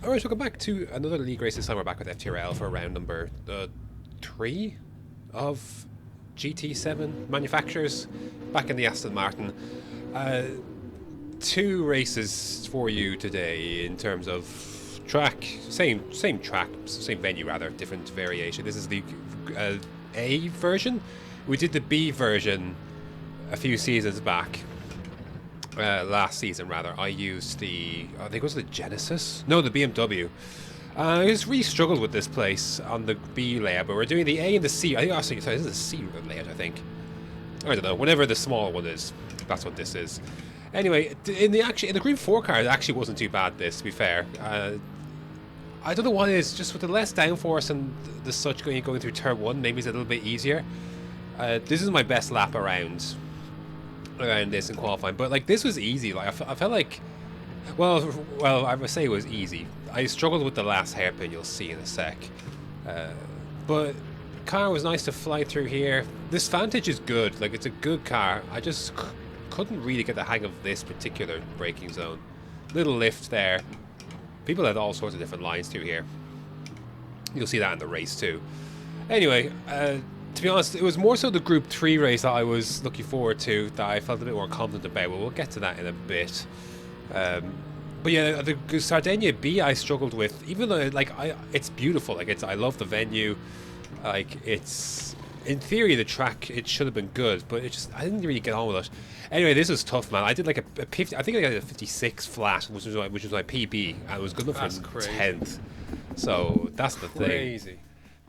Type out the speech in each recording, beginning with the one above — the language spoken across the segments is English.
Alright, welcome back to another league race. This time we're back with FTRL for round number 3 of GT7 manufacturers. Back in the Aston Martin. Two races for you today in terms of track. Same track, same venue rather, different variation. This is the A version. We did the B version a few seasons back. Last season rather, I used the, I think it was the Genesis? No, the BMW. I just really struggled with this place on the B layout, but we're doing the A and the C. I think actually, sorry, this is the C layout, I think. I don't know, whenever the small one is, that's what this is. Anyway, in the Group 4 car, it actually wasn't too bad, this, to be fair. I don't know what it is, just with the less downforce and the such going through turn 1, maybe it's a little bit easier. This is my best lap around this in qualifying, but like this was easy. Like I felt like, well, I would say it was easy. I struggled with the last hairpin, you'll see in a sec. But car was nice to fly through here. This Vantage is good, like it's a good car. I just couldn't really get the hang of this particular braking zone. Little lift there. People had all sorts of different lines through here. You'll see that in the race too. Anyway, to be honest, it was more so the Group 3 race that I was looking forward to, that I felt a bit more confident about. Well, we'll get to that in a bit. But yeah, the Sardegna B I struggled with, even though like it's beautiful. Like I love the venue. Like it's, in theory, the track, it should have been good, but it just, I didn't really get on with it. Anyway, this was tough, man. I did like a 50, I think I got a 56 flat, which was my PB, and it was good enough for 10th. So that's the thing. Crazy.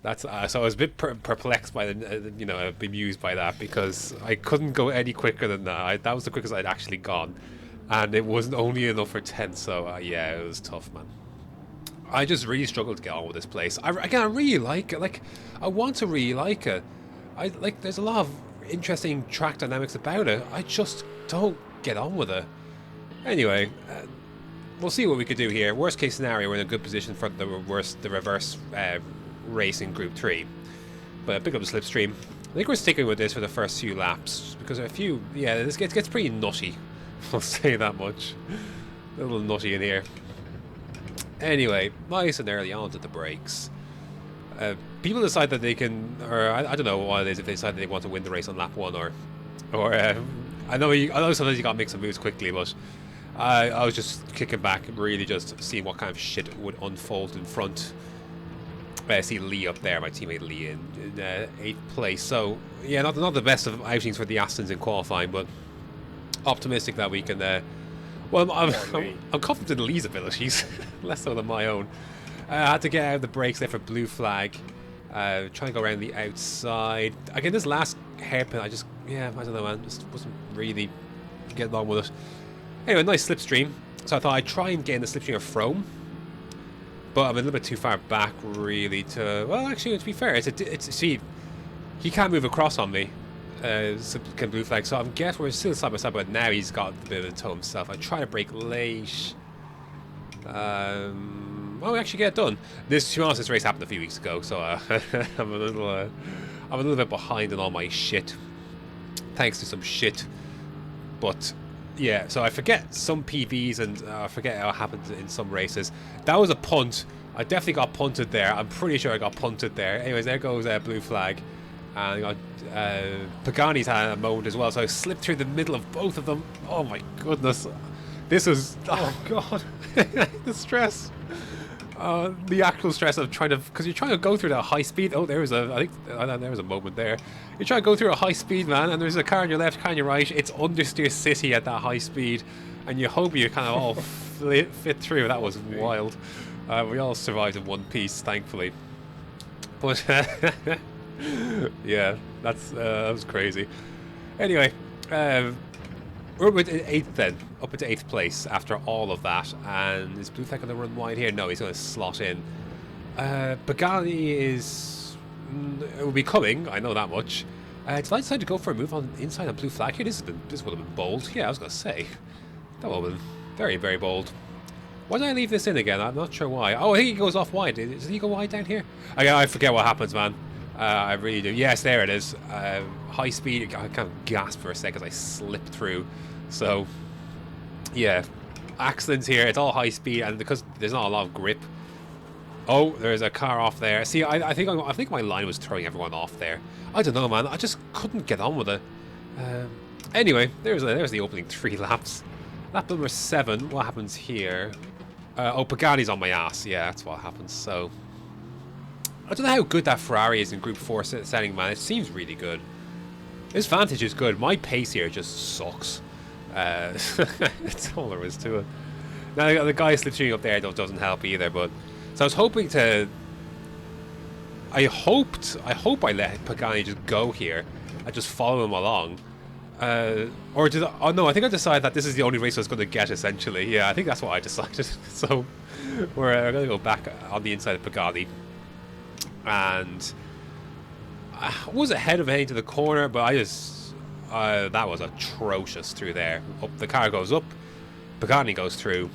That's so I was a bit perplexed by the, you know, bemused by that, because I couldn't go any quicker than that. That was the quickest I'd actually gone, and it wasn't only enough for 10th. So yeah, it was tough, man. I just really struggled to get on with this place. I really like it. Like, I want to really like it. There's a lot of interesting track dynamics about it. I just don't get on with it. Anyway, we'll see what we could do here. Worst case scenario, we're in a good position for the reverse race in Group 3. But pick up the slipstream. I think we're sticking with this for the first few laps, because this gets pretty nutty. I'll say that much. A little nutty in here. Anyway, nice and early on to the brakes. People decide that they can, or I don't know what it is, if they decide that they want to win the race on lap 1, or I know sometimes you gotta make some moves quickly, but I was just kicking back and really just seeing what kind of shit would unfold in front. I see Lee up there, my teammate Lee in 8th place. So yeah, not the best of outings for the Astons in qualifying, but optimistic that we can. Well, I'm confident in Lee's abilities, less so than my own. I had to get out of the brakes there for blue flag. Trying to go around the outside. Again, this last hairpin, I don't know, man, just wasn't really getting on with it. Anyway, nice slipstream. So I thought I'd try and get in the slipstream of Frome, but I'm a little bit too far back, really, to... Well, actually, to be fair, see, he can't move across on me, can blue flag, so I guess we're still side by side, but now he's got a bit of a toe himself. I try to brake late. We actually get it done. To be honest, this race happened a few weeks ago, so I'm a little bit behind on all my shit, thanks to some shit. But yeah, so I forget some PBs, and I forget how it happened in some races. That was a punt. I definitely got punted there. I'm pretty sure I got punted there. Anyways, there goes blue flag. And Pagani's had a moment as well, so I slipped through the middle of both of them. Oh my goodness. This was... Oh god. The stress. The actual stress of trying to... Because you're trying to go through that high speed. Oh, there was a moment there. You're trying to go through a high speed, man, and there's a car on your left, car on your right. It's understeer city at that high speed, and you hope you kind of all fit through. That was wild. We all survived in one piece, thankfully. But yeah, that was crazy. Anyway, we're with 8th then, up into 8th place after all of that. And is blue flag going to run wide here? No, he's going to slot in. Pagani will be coming, I know that much. Did I decide to go for a move on inside on blue flag here? This would have been bold. Yeah, I was going to say. That would have been very, very bold. Why did I leave this in again? I'm not sure why. Oh, I think he goes off wide. Does he go wide down here? I forget what happens, man. I really do. Yes, there it is. High speed. I kind of gasped for a second as I slipped through. So, yeah. accidents here. It's all high speed, and because there's not a lot of grip. Oh, there's a car off there. See, I think my line was throwing everyone off there. I don't know, man. I just couldn't get on with it. Anyway, there's the opening 3 laps. Lap number 7. What happens here? Oh, Pagani's on my ass. Yeah, that's what happens. So I don't know how good that Ferrari is in Group 4 setting, man. It seems really good. His Vantage is good. My pace here just sucks. That's all there is to it. Now the guy slipstreaming up there doesn't help either. But so I was hoping to. I hope I let Pagani just go here and just follow him along. Or did I, oh no, I think I decided that this is the only race I was going to get, essentially. Yeah, I think that's what I decided. So we're going to go back on the inside of Pagani. And I was ahead of heading to the corner, but I just... that was atrocious through there. The car goes up, Pagani goes through.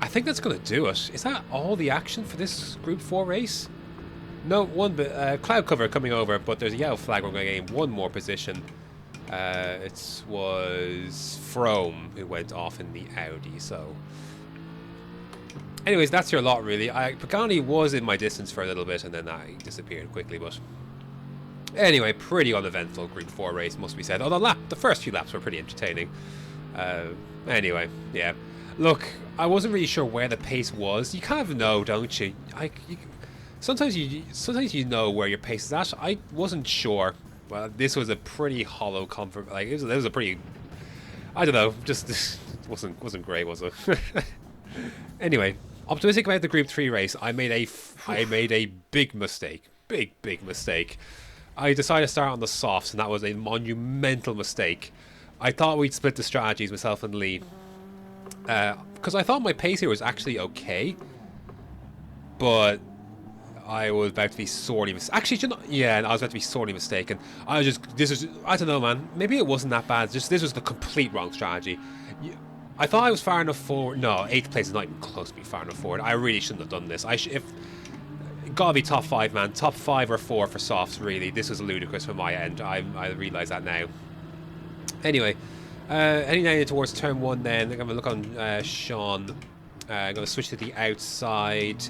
I think that's going to do it. Is that all the action for this Group 4 race? No, one bit. Cloud cover coming over, but there's a yellow flag. We're going to gain one more position. It was Frome who went off in the Audi, so... Anyways, that's your lot, really. Pagani was in my distance for a little bit, and then I disappeared quickly, but... Anyway, pretty uneventful Group 4 race, must be said. Although the first few laps were pretty entertaining. Anyway, yeah. Look, I wasn't really sure where the pace was. You kind of know, don't you? Sometimes you know where your pace is at. I wasn't sure. Well, this was a pretty hollow comfort. Like it was a pretty. I don't know. Just wasn't great, was it? Anyway, optimistic about the Group 3 race. I made a big mistake. Big mistake. I decided to start on the softs, and that was a monumental mistake. I thought we'd split the strategies, myself and Lee, because I thought my pace here was actually okay, but I was about to be sorely mistaken. Actually, yeah, I was about to be sorely mistaken. I don't know, man. Maybe it wasn't that bad. Just this was the complete wrong strategy. I thought I was far enough forward. No, 8th place is not even close to be far enough forward. I really shouldn't have done this. Gotta be top 5, man. Top 5 or 4 for softs, really. This was ludicrous from my end. I realise that now. Anyway, heading down towards turn 1 then. I'm going to look on Sean. I'm going to switch to the outside.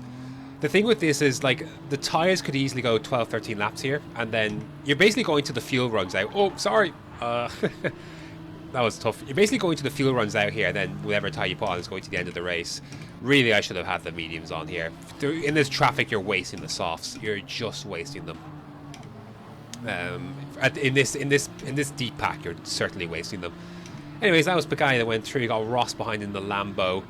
The thing with this is, like, the tyres could easily go 12, 13 laps here. And then you're basically going to the fuel runs out. Oh, sorry. That was tough. You're basically going to the fuel runs out here, and then whatever tyre you put on is going to the end of the race. Really, I should have had the mediums on here. In this traffic, you're wasting the softs. You're just wasting them. In this deep pack, you're certainly wasting them. Anyways, that was Pagani that went through. You got Ross behind in the Lambo.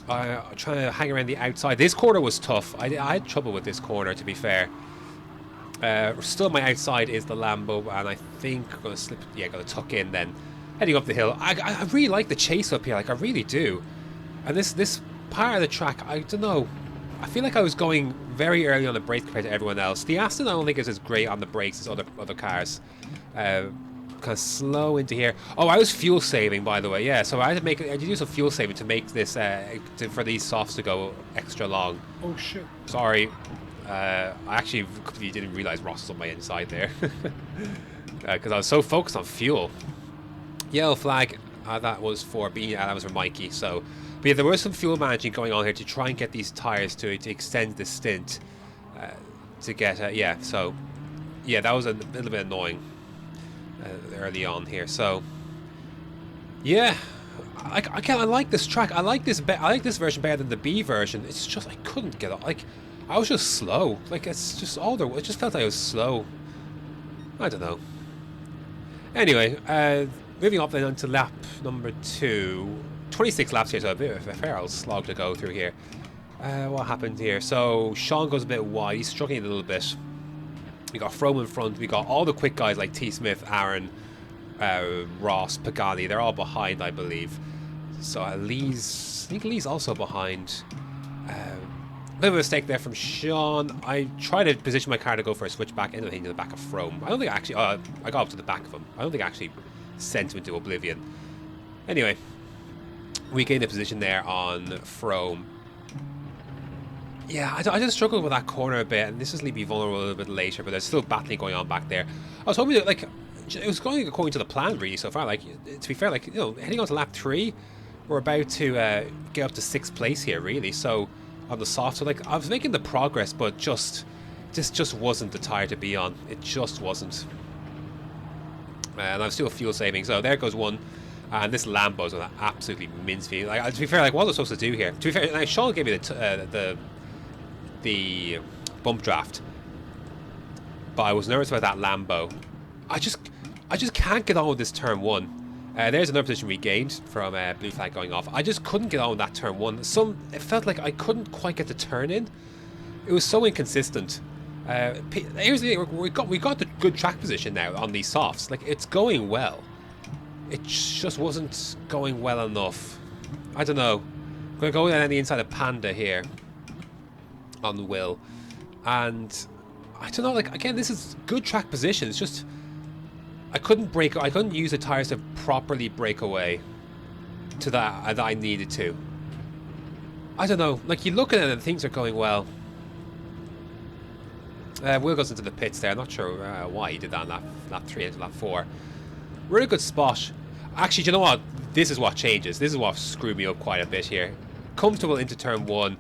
Trying to hang around the outside. This corner was tough. I had trouble with this corner, to be fair. Still, my outside is the Lambo, and I think I'm going to slip. Yeah, going to tuck in then. Heading up the hill. I really like the chase up here. Like, I really do. And this part of the track, I don't know. I feel like I was going very early on the brakes compared to everyone else. The Aston, I don't think is as great on the brakes as other cars. Kind of slow into here. Oh, I was fuel saving, by the way. Yeah, so I had to do some fuel saving to make this for these softs to go extra long. Oh shit! Sorry, I actually completely didn't realize Ross was on my inside there because I was so focused on fuel. Yellow flag. That was for Mikey. So, but yeah, there was some fuel managing going on here to try and get these tires to extend the stint to get. Yeah, so yeah, that was a little bit annoying. Early on here, so yeah, I like this track. I like this version better than the B version. It's just I couldn't get it. Like I was just slow. Like it's just all there. It just felt like I was slow. I don't know. Anyway, moving up then on to lap number 2. 26 laps here, so a bit of a fair old slog to go through here. What happened here? So Sean goes a bit wide. He's struggling a little bit. We got Frome in front. We got all the quick guys like T. Smith, Aaron, Ross, Pagani. They're all behind, I believe. So I think Lee's also behind. A bit of a mistake there from Sean. I tried to position my car to go for a switchback, ended up hitting the back of Frome. I don't think I actually... I got up to the back of him. I don't think I actually sent him into oblivion. Anyway, we gained a position there on Frome. Yeah, I just struggled with that corner a bit, and this is leaving me vulnerable a little bit later, but there's still battling going on back there. I was hoping that, like, it was going according to the plan, really, so far. Like, to be fair, like, you know, heading on to lap 3, we're about to get up to 6th place here, really. So on the soft, so like I was making the progress, but this just wasn't the tire to be on. It just wasn't. And I'm still fuel saving. So there goes one. And this Lambo's gonna absolutely mince me. Like, to be fair, like what was I supposed to do here? To be fair, like, Sean gave me the bump draft, but I was nervous about that Lambo. I just can't get on with this turn 1. There's another position we gained from blue flag going off. I just couldn't get on with that turn 1. It felt like I couldn't quite get the turn in. It was so inconsistent. Here's the thing, we got the good track position now on these softs. Like, it's going well. It just wasn't going well enough. I don't know. I'm going to go down the inside of Panda here on the Will. And I don't know, like, again, this is good track position. It's just I couldn't use the tires to properly break away to that I needed to. I don't know. Like, you look at it and things are going well. Will goes into the pits there. I'm not sure why he did that on lap 3 into lap 4. Really good spot. Actually, do you know what? This is what changes. This is what screwed me up quite a bit here. Comfortable into turn 1.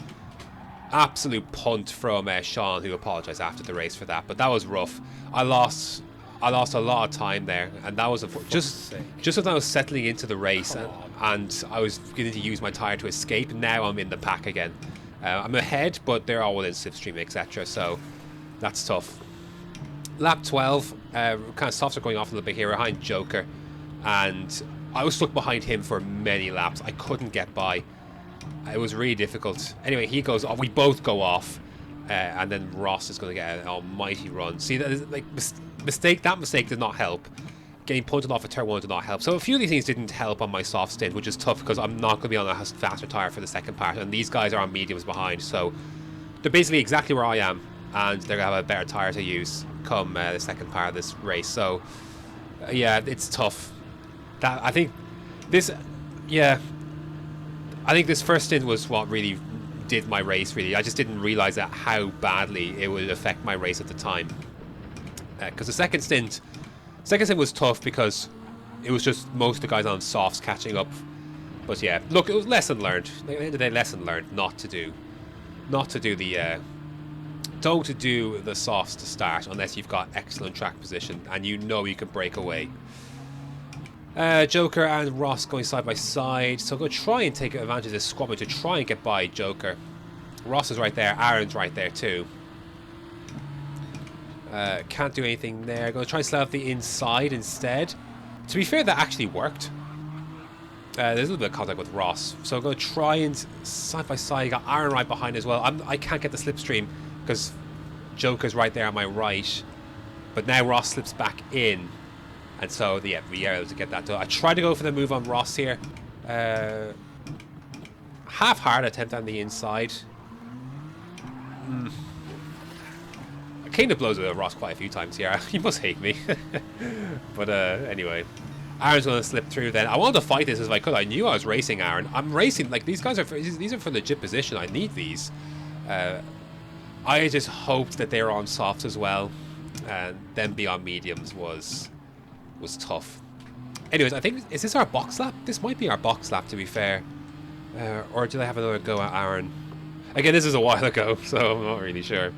Absolute punt from Sean, who apologised after the race for that. But that was rough. I lost a lot of time there, and that was just as I was settling into the race, and I was going to use my tyre to escape. Now I'm in the pack again. I'm ahead, but they're all within slipstream, etc. So that's tough. Lap 12, kind of softs are going off a little bit here behind Joker, and I was stuck behind him for many laps. I couldn't get by. It was really difficult. Anyway, he goes off. We both go off, and then Ross is going to get an almighty run. See, that is, like, that mistake did not help. Getting punted off at turn 1 did not help. So a few of these things didn't help on my soft stint, which is tough because I'm not going to be on a faster tyre for the second part, and these guys are on mediums behind. So they're basically exactly where I am, and they're going to have a better tyre to use come the second part of this race. So yeah, it's tough. I think this first stint was what really did my race, really. I just didn't realise that how badly it would affect my race at the time. Because the second stint was tough because it was just most of the guys on softs catching up. But yeah, look, it was lesson learned. At the end of the day, lesson learned not to do the don't do the softs to start unless you've got excellent track position and you know you can break away. Joker and Ross going side by side, so I'm going to try and take advantage of this squabbling to try and get by Joker. Ross is right there, Aaron's right there too. Can't do anything there. Going to try and slide off the inside instead. To be fair, that actually worked. There's a little bit of contact with Ross, so I'm going to try and side by side. You got Aaron right behind as well. I can't get the slipstream because Joker's right there on my right, but now Ross slips back in. And so, yeah, we are able to get that done. I tried to go for the move on Ross here. Half-hard attempt on the inside. I kind of blows with Ross quite a few times here. He must hate me. But anyway, Aaron's going to slip through then. I wanted to fight this as I could. I knew I was racing Aaron. I'm racing. Like, these guys are these are for legit position. I need these. I just hoped that they were on softs as well. And then be on mediums was tough. Anyways, I think, is this our box lap? This might be our box lap, to be fair. Or did I have another go at Aaron? Again, this is a while ago, so I'm not really sure.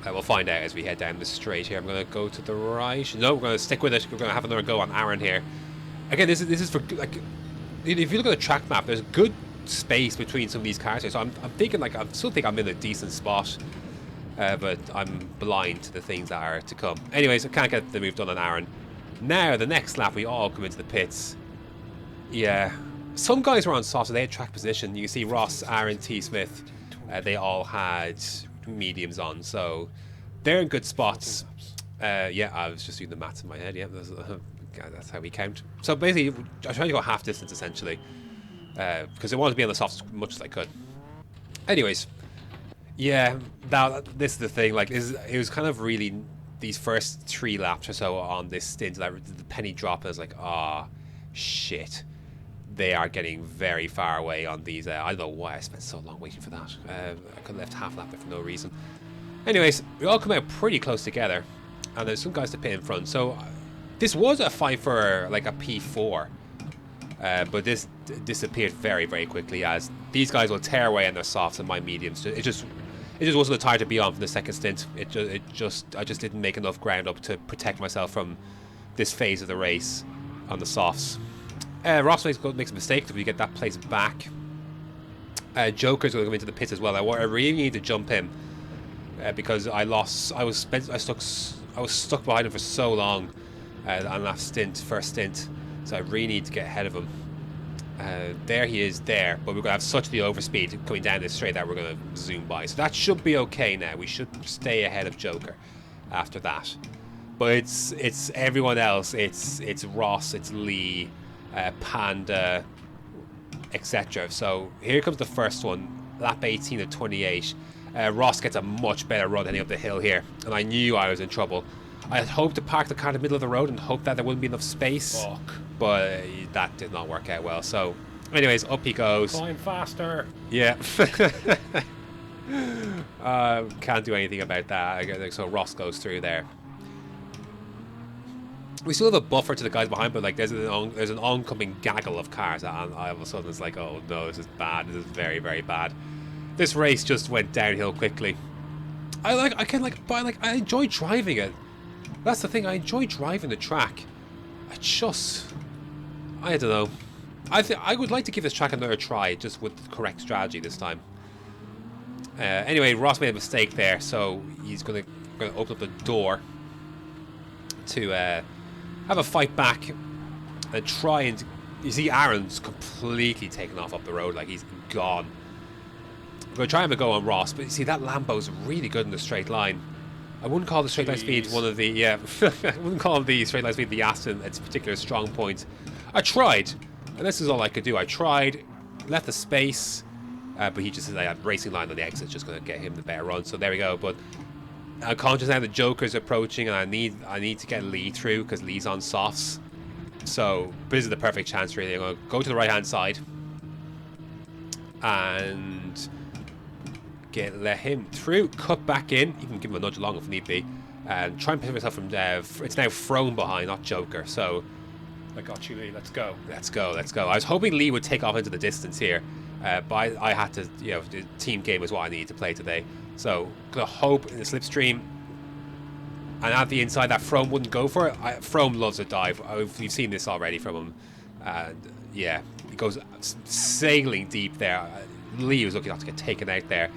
We'll find out as we head down the straight here. I'm going to go to the right. No, we're going to stick with it. We're going to have another go on Aaron here. Again, this is for, like, if you look at the track map, there's good space between some of these cars here. So I'm thinking, like, I still think I'm in a decent spot. But I'm blind to the things that are to come. Anyways, I can't get the move done on Aaron. Now, the next lap, we all come into the pits. Yeah. Some guys were on soft, so they had track position. You can see Ross, Aaron, T. Smith, they all had mediums on. So they're in good spots. Yeah, I was just doing the maths in my head. Yeah, that's how we count. So basically, I was trying to go half distance, essentially. Because I wanted to be on the softs as much as I could. Anyways. Yeah, this is the thing. Like, it was kind of really these first 3 laps or so on this stint that the penny drop. I was like, ah, shit, they are getting very far away on these. I don't know why I spent so long waiting for that. I could have left half lap there for no reason. Anyways, we all come out pretty close together, and there's some guys to pit in front. So this was a fight for like a P4. But this disappeared very, very quickly as these guys will tear away on their softs and my mediums. It just wasn't a tire to be on for the second stint. I just didn't make enough ground up to protect myself from this phase of the race on the softs. Ross makes a mistake if we get that place back. Joker's going to come into the pits as well. I really need to jump him because I was stuck behind him for so long on that first stint. So I really need to get ahead of him. There he is there, but we're going to have such the overspeed coming down this straight that we're going to zoom by. So that should be okay now. We should stay ahead of Joker after that. But it's everyone else. It's Ross, it's Lee, Panda, etc. So here comes the first one, lap 18 of 28. Ross gets a much better run heading up the hill here, and I knew I was in trouble. I had hoped to park the car in the middle of the road and hope that there wouldn't be enough space. Fuck. But that did not work out well. So, anyways, up he goes. Climb faster. Yeah. Can't do anything about that. So Ross goes through there. We still have a buffer to the guys behind, but like there's an oncoming gaggle of cars, and all of a sudden it's like, oh no, this is bad. This is very, very bad. This race just went downhill quickly. I enjoy driving it. That's the thing. I enjoy driving the track. I don't know. I would like to give this track another try, just with the correct strategy this time. Anyway, Ross made a mistake there, so he's gonna open up the door to have a fight back and try and. You see, Aaron's completely taken off up the road, like he's gone. I'm gonna try and go on Ross, but you see that Lambo's really good in the straight line. I wouldn't call the straight line speed one of the I wouldn't call the straight line speed the Aston its particular strong point. I tried, and this is all I could do. I tried, left the space, but he just said that racing line on the exit is just going to get him the better run. So there we go. But I'm conscious now the Joker's approaching, and I need to get Lee through because Lee's on softs. So this is the perfect chance really. I'm going to go to the right hand side and let him through, cut back in. You can give him a nudge along if need be, and try and protect myself from. It's now Frome behind, not Joker. So I got you, Lee. Let's go. Let's go. I was hoping Lee would take off into the distance here, but I had to. The team game was what I needed to play today. So gonna hope in the slipstream, and at the inside that Frome wouldn't go for it. Frome loves a dive. We've seen this already from him, and yeah, he goes sailing deep there. Lee was lucky not to get taken out there.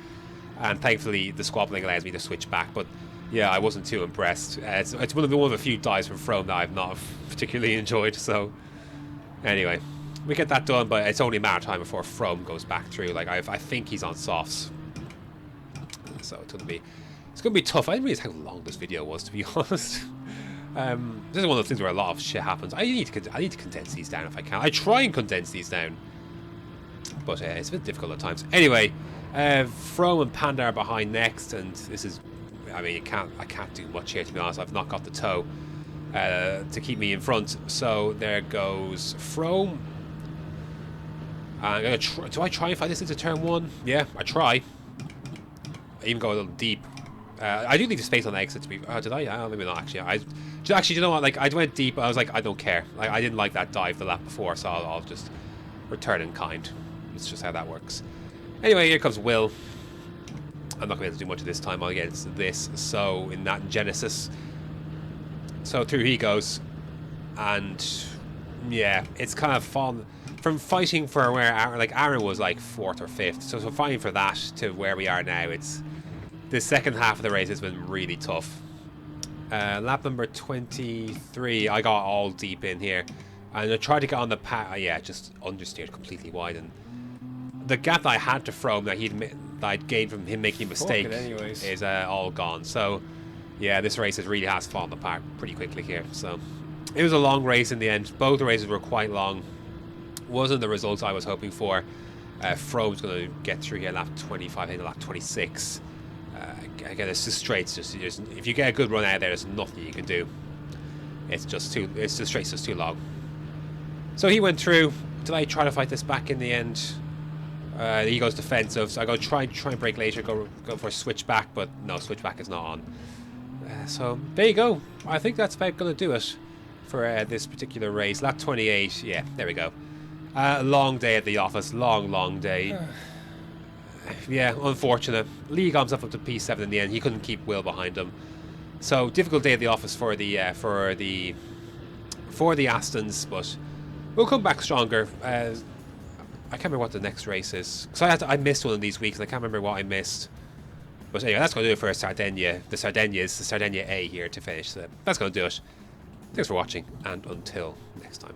And thankfully, the squabbling allows me to switch back. But yeah, I wasn't too impressed. It's one of the few dives from Frome that I've not particularly enjoyed. So anyway, we get that done, but it's only a matter of time before Frome goes back through. Like I think he's on softs, so it's gonna be tough. I didn't realize how long this video was, to be honest. This is one of those things where a lot of shit happens. I need to condense these down if I can. I try and condense these down, but it's a bit difficult at times. Anyway. Frome and Panda are behind next, and this is, I mean, I can't do much here, to be honest. I've not got the toe to keep me in front. So there goes Frome. I'm gonna do I try and fight this into turn one? Yeah, I try. I even go a little deep. I do leave space on the exit to be. Oh, did I? Oh, maybe not actually. You know what? Like I went deep. I was like, I don't care. Like I didn't like that dive the lap before, so I'll just return in kind. It's just how that works. Anyway, here comes Will. I'm not going to be able to do much of this time against this. So, in that Genesis. So, through he goes. And, yeah, it's kind of fun. From fighting for where Aaron was like 4th or 5th. So, fighting for that to where we are now, it's. The second half of the race has been really tough. Lap number 23, I got all deep in here. And I tried to get on the path. Yeah, just understeered completely wide. And the gap that I had to Frome that I'd gained from him making a mistake is all gone. So yeah, this race has fallen apart pretty quickly here. So it was a long race in the end. Both the races were quite long. Wasn't the results I was hoping for. Frome's going to get through here lap 25 into lap 26. Again, it's just straight. If you get a good run out of there, there's nothing you can do. It's the straight's just too long. So he went through. Did I try to fight this back in the end? He goes defensive, so I go try and break later, go for a switchback, but no, switchback is not on. So there you go. I think that's about going to do it for this particular race. Lap 28, yeah, there we go. Long day at the office. Long day. Yeah, unfortunate. Lee got himself up to P7 in the end. He couldn't keep Will behind him. So difficult day at the office for the Astons, but we'll come back stronger. I can't remember what the next race is, because I missed one of these weeks and I can't remember what I missed. But anyway, that's going to do it for Sardegna. The Sardegna A here to finish. So that's going to do it. Thanks for watching, and until next time.